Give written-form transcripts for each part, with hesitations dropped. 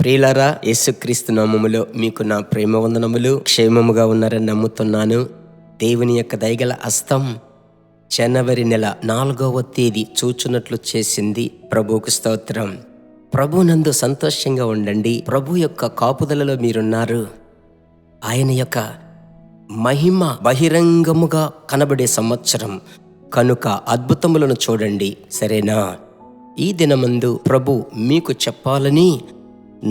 ప్రియులారా, యేసుక్రీస్తు నామములో మీకు నా ప్రేమ వందనములు. క్షేమముగా ఉన్నారని నమ్ముతున్నాను. దేవుని యొక్క దయగల హస్తం జనవరి నెల 4వ తేదీ చూచున్నట్లు చేసింది. ప్రభువుకు స్తోత్రం. ప్రభునందు సంతోషంగా ఉండండి. ప్రభు యొక్క కాపుదలలో మీరున్నారు. ఆయన యొక్క మహిమ బహిరంగముగా కనబడే సంవత్సరం కనుక అద్భుతములను చూడండి, సరేనా? ఈ దినమందు ప్రభు మీకు చెప్పాలని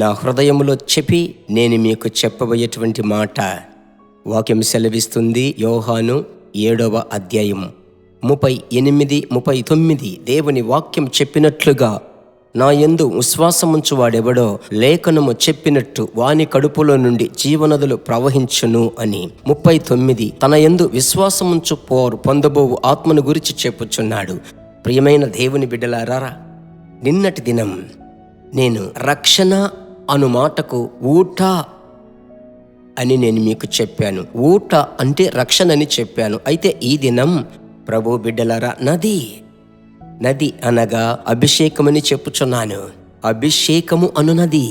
నా హృదయములో చెప్పి నేను మీకు చెప్పబోయేటువంటి మాట వాక్యం సెలవిస్తుంది. యోహాను 7వ అధ్యాయం 38, 39 దేవుని వాక్యం చెప్పినట్లుగా, నా యందు విశ్వాసముంచు వాడెవడో లేఖనము చెప్పినట్టు వాని కడుపులో నుండి జీవనదులు ప్రవహించును అని. 39 తన యందు విశ్వాసముంచు పొందబోవు ఆత్మను గురించి చెప్పుచున్నాడు. ప్రియమైన దేవుని బిడ్డలారా, నిన్నటి దినం నేను రక్షణ అను మాటకు ఊట అని నేను మీకు చెప్పాను. ఊట అంటే రక్షణ అని చెప్పాను. అయితే ఈ దినం ప్రభు బిడ్డలారా, నది అనగా అభిషేకమని చెప్పుచున్నాను. అభిషేకము అను నది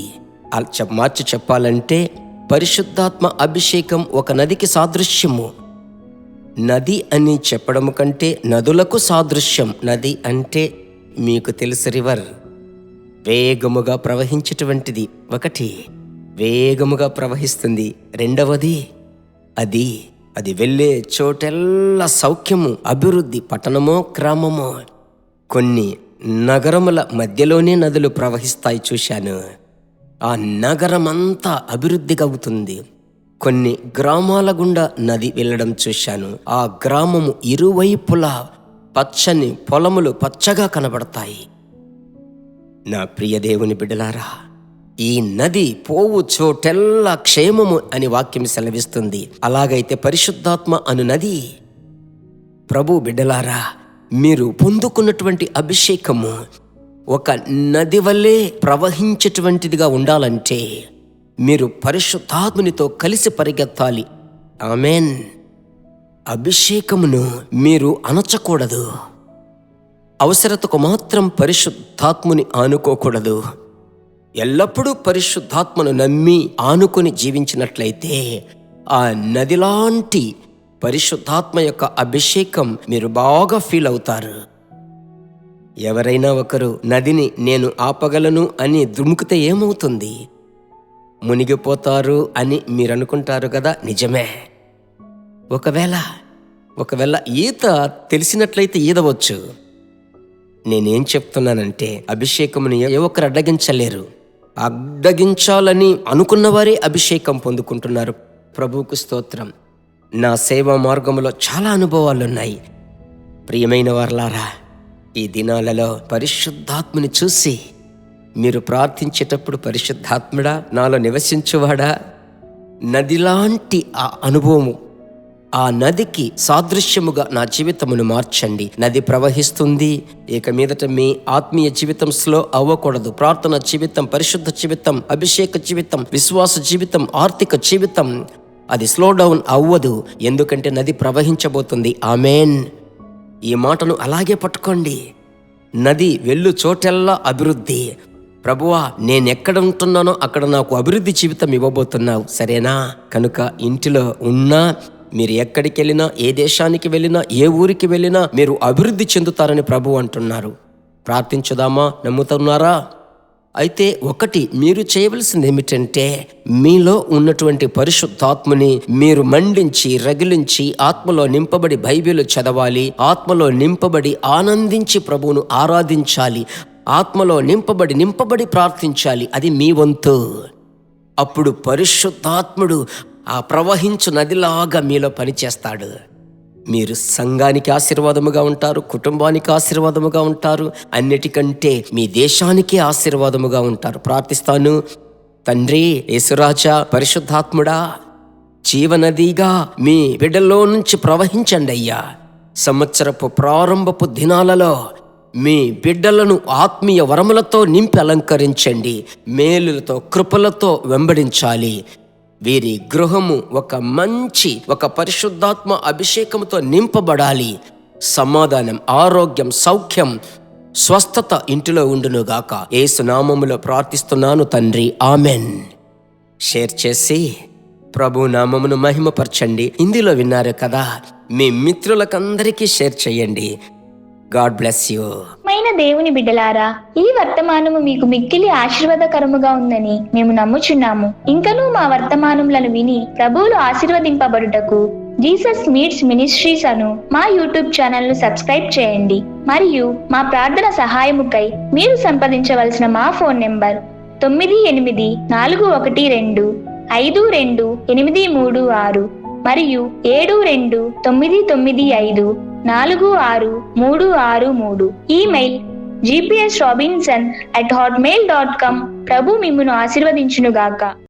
మార్చి చెప్పాలంటే పరిశుద్ధాత్మ అభిషేకం ఒక నదికి సాదృశ్యము. నది అని చెప్పడం కంటే నదులకు సాదృశ్యం. నది అంటే మీకు తెలుసు, రివర్, వేగముగా ప్రవహించేటువంటిది. ఒకటి వేగముగా ప్రవహిస్తుంది, రెండవది అది వెళ్ళే చోటెల్లా సౌఖ్యము, అభివృద్ధి. పట్టణమో గ్రామమో కొన్ని నగరముల మధ్యలోనే నదులు ప్రవహిస్తాయి, చూశాను. ఆ నగరమంతా అభివృద్ధిగా అవుతుంది. కొన్ని గ్రామాల గుండా నది వెళ్ళడం చూశాను. ఆ గ్రామము ఇరువైపులా పచ్చని పొలములు పచ్చగా కనబడతాయి. నా ప్రియ దేవుని బిడ్డలారా, ఈ నది పోవు చోటెల్లా క్షేమము అని వాక్యం సెలవిస్తుంది. అలాగైతే పరిశుద్ధాత్మ అను నది, ప్రభు బిడ్డలారా, మీరు పొందుకున్నటువంటి అభిషేకము ఒక నది వల్లే ప్రవహించేటువంటిదిగా ఉండాలంటే మీరు పరిశుద్ధాత్మనితో కలిసి పరిగెత్తాలి. ఆమేన్. అభిషేకమును మీరు అణచకూడదు. అవసరతకు మాత్రం పరిశుద్ధాత్ముని ఆనుకోకూడదు. ఎల్లప్పుడూ పరిశుద్ధాత్మను నమ్మి ఆనుకొని జీవించినట్లయితే ఆ నదిలాంటి పరిశుద్ధాత్మ యొక్క అభిషేకం మీరు బాగా ఫీల్ అవుతారు. ఎవరైనా ఒకరు నదిని నేను ఆపగలను అని దుముకితే ఏమవుతుంది? మునిగిపోతారు అని మీరు అనుకుంటారు కదా, నిజమే. ఒకవేళ ఈత తెలిసినట్లయితే ఈదవచ్చు. నేనేం చెప్తున్నానంటే, అభిషేకముని ఏ ఒక్కరు అడ్డగించలేరు. అడ్డగించాలని అనుకున్న వారే అభిషేకం పొందుకుంటున్నారు. ప్రభువుకు స్తోత్రం. నా సేవా మార్గంలో చాలా అనుభవాలున్నాయి. ప్రియమైన వారలారా, ఈ దినాలలో పరిశుద్ధాత్మని చూసి మీరు ప్రార్థించేటప్పుడు, పరిశుద్ధాత్ముడా నాలో నివసించువాడా, నదిలాంటి ఆ అనుభవము, ఆ నదికి సాదృశ్యముగా నా జీవితమును మార్చండి. నది ప్రవహిస్తుంది. ఇక మీదట మీ ఆత్మీయ జీవితం స్లో అవ్వకూడదు. ప్రార్థన జీవితం, పరిశుద్ధ జీవితం, అభిషేక జీవితం, విశ్వాస జీవితం, ఆర్థిక జీవితం అది స్లో డౌన్ అవ్వదు. ఎందుకంటే నది ప్రవహించబోతుంది. ఆమేన్. ఈ మాటను అలాగే పట్టుకోండి. నది వెళ్ళు చోటెల్లా అభివృద్ధి. ప్రభువా, నేనెక్కడ ఉంటున్నానో అక్కడ నాకు అభివృద్ధి జీవితం ఇవ్వబోతున్నావు, సరేనా? కనుక ఇంటిలో ఉన్నా, మీరు ఎక్కడికి వెళ్ళినా, ఏ దేశానికి వెళ్ళినా, ఏ ఊరికి వెళ్ళినా మీరు అభివృద్ధి చెందుతారని ప్రభు అంటున్నారు. ప్రార్థించుదామా? నమ్ముతున్నారా? అయితే ఒకటి మీరు చేయవలసింది ఏమిటంటే, మీలో ఉన్నటువంటి పరిశుద్ధాత్మని మీరు మండించి రగిలించి ఆత్మలో నింపబడి బైబిల్ చదవాలి. ఆత్మలో నింపబడి ఆనందించి ప్రభువును ఆరాధించాలి. ఆత్మలో నింపబడి ప్రార్థించాలి. అది మీ వంతు. అప్పుడు పరిశుద్ధాత్ముడు ఆ ప్రవహించు నదిలాగా మీలో పనిచేస్తాడు. మీరు సంఘానికి ఆశీర్వాదముగా ఉంటారు, కుటుంబానికి ఆశీర్వాదముగా ఉంటారు, అన్నిటికంటే మీ దేశానికి ఆశీర్వాదముగా ఉంటారు. ప్రార్థిస్తాను. తండ్రి యేసురాజా, పరిశుద్ధాత్ముడా, జీవనదిగా మీ బిడ్డల్లో నుంచి ప్రవహించండి అయ్యా. సంవత్సరపు ప్రారంభపు దినాలలో మీ బిడ్డలను ఆత్మీయ వరములతో నింపి అలంకరించండి. మేలులతో, కృపలతో వెంబడించాలి. వీరి గృహము ఒక పరిశుద్ధాత్మ అభిషేకంతో నింపబడాలి. సమాధానం, ఆరోగ్యం, సౌఖ్యం, స్వస్థత ఇంటిలో ఉండునుగాక. యేసు నామములో ప్రార్థిస్తున్నాను తండ్రి, ఆమెన్. షేర్ చేసి ప్రభు నామమును మహిమపరచండి. హిందీలో విన్నారు కదా, మీ మిత్రులకందరికీ షేర్ చేయండి. God bless you. మైన దేవుని బిడ్డలారా, ఈ వర్తమానము మీకు మిక్కిలి ఆశీర్వాదకరముగా ఉందని మేము నమ్ముచున్నాము. ఇంకనూ మా వర్తమానములను విని ప్రభువులు ఆశీర్వదింపబడుటకు జీసస్ మీట్స్ మినిస్ట్రీస్ అను మా యూట్యూబ్ ఛానల్ ను సబ్స్క్రైబ్ చేయండి. మరియు మా ప్రార్థన సహాయముకై మీరు సంప్రదించవలసిన మా ఫోన్ నెంబర్ 9842528286 మరియు 7299546363. Email gpsrobinson@hotmail.com. ప్రభు మిమ్మును ఆశీర్వదించునుగాక.